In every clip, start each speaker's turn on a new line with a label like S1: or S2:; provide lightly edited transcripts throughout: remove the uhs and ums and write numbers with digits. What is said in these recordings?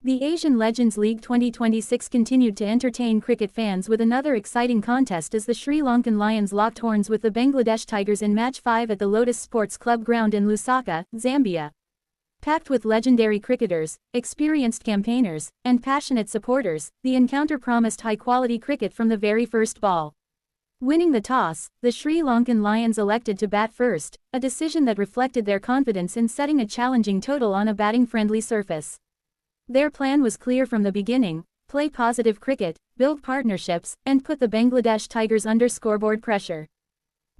S1: The Asian Legends League 2026 continued to entertain cricket fans with another exciting contest as the Sri Lankan Lions locked horns with the Bangladesh Tigers in Match 5 at the Lotus Sports Club Ground in Lusaka, Zambia. Packed with legendary cricketers, experienced campaigners, and passionate supporters, the encounter promised high-quality cricket from the very first ball. Winning the toss, the Sri Lankan Lions elected to bat first, a decision that reflected their confidence in setting a challenging total on a batting-friendly surface. Their plan was clear from the beginning: play positive cricket, build partnerships, and put the Bangladesh Tigers under scoreboard pressure.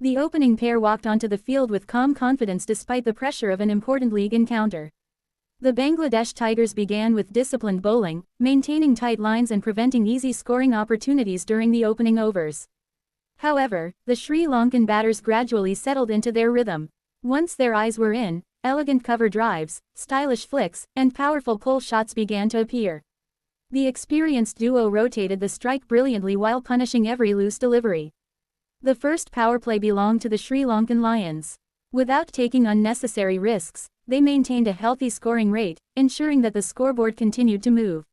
S1: The opening pair walked onto the field with calm confidence despite the pressure of an important league encounter. The Bangladesh Tigers began with disciplined bowling, maintaining tight lines and preventing easy scoring opportunities during the opening overs. However, the Sri Lankan batters gradually settled into their rhythm. Once their eyes were in, elegant cover drives, stylish flicks, and powerful pull shots began to appear. The experienced duo rotated the strike brilliantly while punishing every loose delivery. The first power play belonged to the Sri Lankan Lions. Without taking unnecessary risks, they maintained a healthy scoring rate, ensuring that the scoreboard continued to move.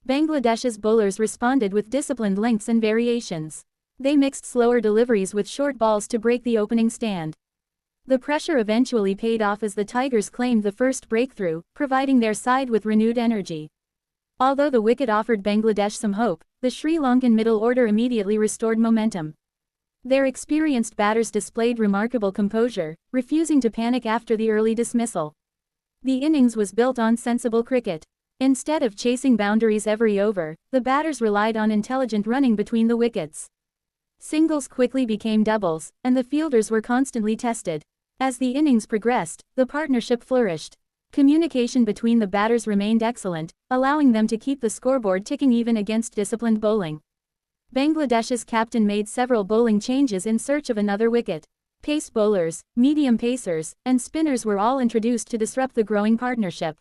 S1: Bangladesh's bowlers responded with disciplined lengths and variations. They mixed slower deliveries with short balls to break the opening stand. The pressure eventually paid off as the Tigers claimed the first breakthrough, providing their side with renewed energy. Although the wicket offered Bangladesh some hope, the Sri Lankan middle order immediately restored momentum. Their experienced batters displayed remarkable composure, refusing to panic after the early dismissal. The innings was built on sensible cricket. Instead of chasing boundaries every over, the batters relied on intelligent running between the wickets. Singles quickly became doubles, and the fielders were constantly tested. As the innings progressed, the partnership flourished. Communication between the batters remained excellent, allowing them to keep the scoreboard ticking even against disciplined bowling. Bangladesh's captain made several bowling changes in search of another wicket. Pace bowlers, medium pacers, and spinners were all introduced to disrupt the growing partnership.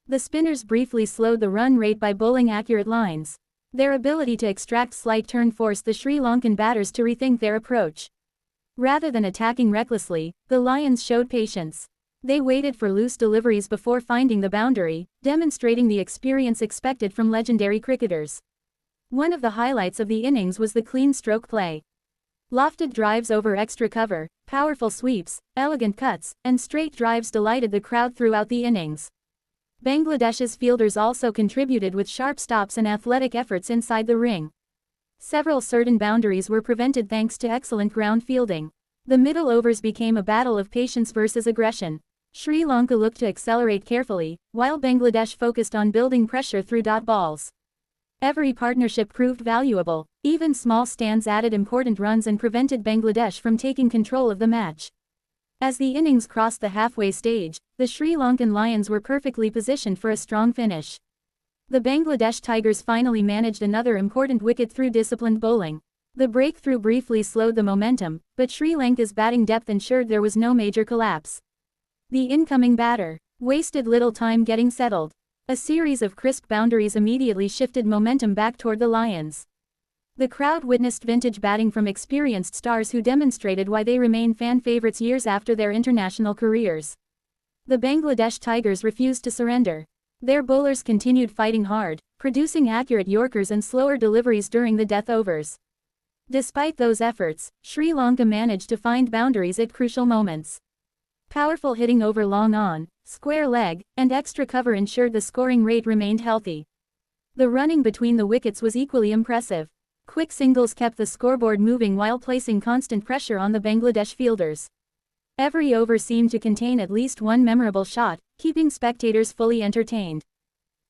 S1: The spinners briefly slowed the run rate by bowling accurate lines. Their ability to extract slight turn forced the Sri Lankan batters to rethink their approach. Rather than attacking recklessly, the Lions showed patience. They waited for loose deliveries before finding the boundary, demonstrating the experience expected from legendary cricketers. One of the highlights of the innings was the clean stroke play. Lofted drives over extra cover, powerful sweeps, elegant cuts, and straight drives delighted the crowd throughout the innings. Bangladesh's fielders also contributed with sharp stops and athletic efforts inside the ring. Several certain boundaries were prevented thanks to excellent ground fielding. The middle overs became a battle of patience versus aggression. Sri Lanka looked to accelerate carefully, while Bangladesh focused on building pressure through dot balls. Every partnership proved valuable. Even small stands added important runs and prevented Bangladesh from taking control of the match. As the innings crossed the halfway stage, the Sri Lankan Lions were perfectly positioned for a strong finish. The Bangladesh Tigers finally managed another important wicket through disciplined bowling. The breakthrough briefly slowed the momentum, but Sri Lanka's batting depth ensured there was no major collapse. The incoming batter wasted little time getting settled. A series of crisp boundaries immediately shifted momentum back toward the Lions. The crowd witnessed vintage batting from experienced stars who demonstrated why they remain fan favorites years after their international careers. The Bangladesh Tigers refused to surrender. Their bowlers continued fighting hard, producing accurate yorkers and slower deliveries during the death overs. Despite those efforts, Sri Lanka managed to find boundaries at crucial moments. Powerful hitting over long on, square leg, and extra cover ensured the scoring rate remained healthy. The running between the wickets was equally impressive. Quick singles kept the scoreboard moving while placing constant pressure on the Bangladesh fielders. Every over seemed to contain at least one memorable shot, keeping spectators fully entertained.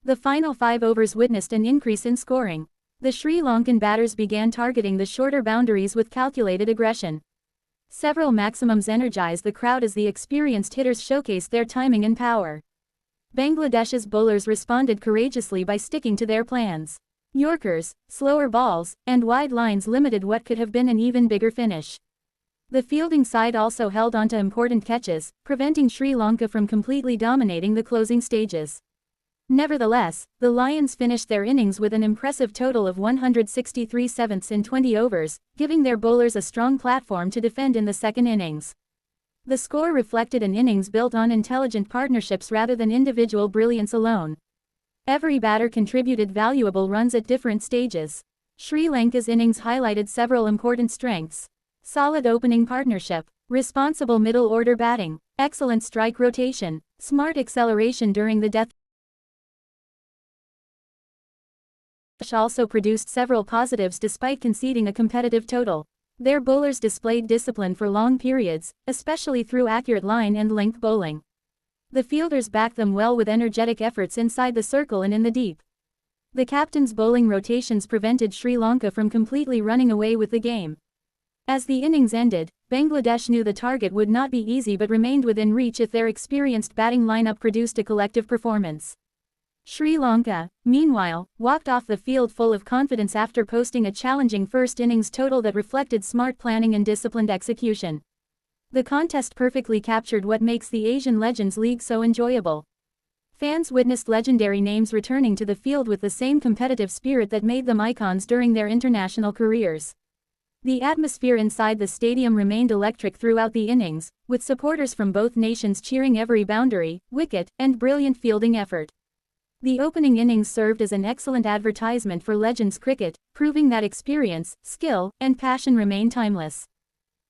S1: The final 5 overs witnessed an increase in scoring. The Sri Lankan batters began targeting the shorter boundaries with calculated aggression. Several maximums energized the crowd as the experienced hitters showcased their timing and power. Bangladesh's bowlers responded courageously by sticking to their plans. Yorkers, slower balls, and wide lines limited what could have been an even bigger finish. The fielding side also held on to important catches, preventing Sri Lanka from completely dominating the closing stages. Nevertheless, the Lions finished their innings with an impressive total of 163 sevenths in 20 overs, giving their bowlers a strong platform to defend in the second innings. The score reflected an innings built on intelligent partnerships rather than individual brilliance alone. Every batter contributed valuable runs at different stages. Sri Lanka's innings highlighted several important strengths. Solid opening partnership, responsible middle-order batting, excellent strike rotation, smart acceleration during the death. Also produced several positives despite conceding a competitive total. Their bowlers displayed discipline for long periods, especially through accurate line and length bowling. The fielders backed them well with energetic efforts inside the circle and in the deep. The captain's bowling rotations prevented Sri Lanka from completely running away with the game. As the innings ended, Bangladesh knew the target would not be easy but remained within reach if their experienced batting lineup produced a collective performance. Sri Lanka, meanwhile, walked off the field full of confidence after posting a challenging first innings total that reflected smart planning and disciplined execution. The contest perfectly captured what makes the Asian Legends League so enjoyable. Fans witnessed legendary names returning to the field with the same competitive spirit that made them icons during their international careers. The atmosphere inside the stadium remained electric throughout the innings, with supporters from both nations cheering every boundary, wicket, and brilliant fielding effort. The opening innings served as an excellent advertisement for Legends cricket, proving that experience, skill, and passion remain timeless.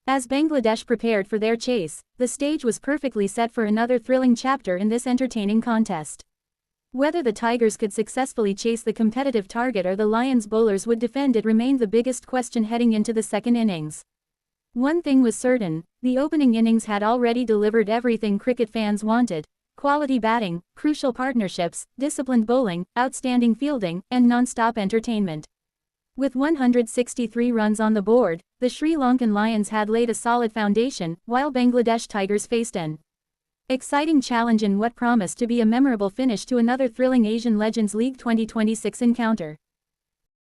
S1: As Bangladesh prepared for their chase, the stage was perfectly set for another thrilling chapter in this entertaining contest. Whether the Tigers could successfully chase the competitive target or the Lions bowlers would defend it remained the biggest question heading into the second innings. One thing was certain, the opening innings had already delivered everything cricket fans wanted: quality batting, crucial partnerships, disciplined bowling, outstanding fielding, and non-stop entertainment. With 163 runs on the board, the Sri Lankan Lions had laid a solid foundation, while Bangladesh Tigers faced an exciting challenge in what promised to be a memorable finish to another thrilling Asian Legends League 2026 encounter.